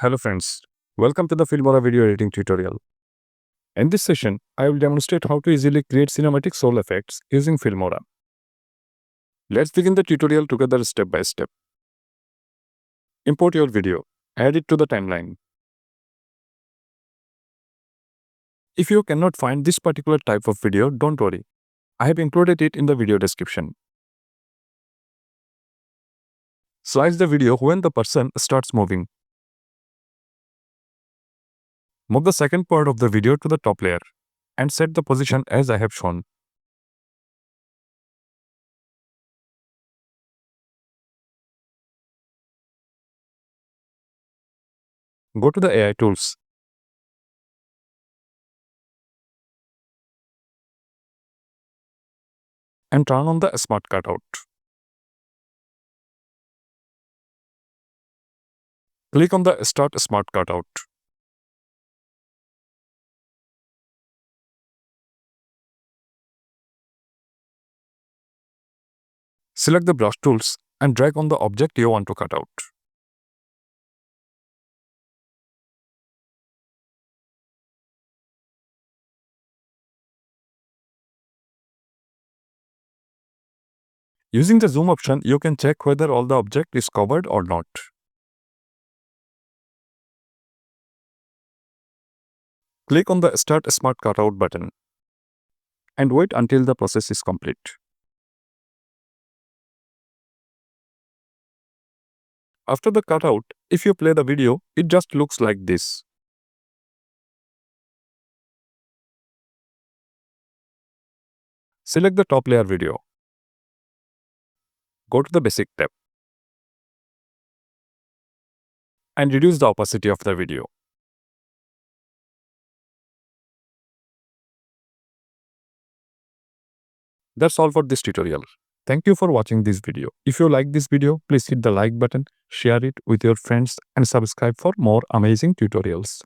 Hello friends, welcome to the Filmora video editing tutorial. In this session, I will demonstrate how to easily create cinematic soul effects using Filmora. Let's begin the tutorial together step by step. Import your video, add it to the timeline. If you cannot find this particular type of video, don't worry. I have included it in the video description. Slice the video when the person starts moving. Move the second part of the video to the top layer and set the position as I have shown. Go to the AI tools and turn on the Smart Cutout. Click on the Start Smart Cutout. Select the brush tools and drag on the object you want to cut out. Using the zoom option, you can check whether all the object is covered or not. Click on the Start Smart Cutout button and wait until the process is complete. After the cutout, if you play the video, it just looks like this. Select the top layer video. Go to the Basic tab and reduce the opacity of the video. That's all for this tutorial. Thank you for watching this video. If you like this video, please hit the like button, share it with your friends and subscribe for more amazing tutorials.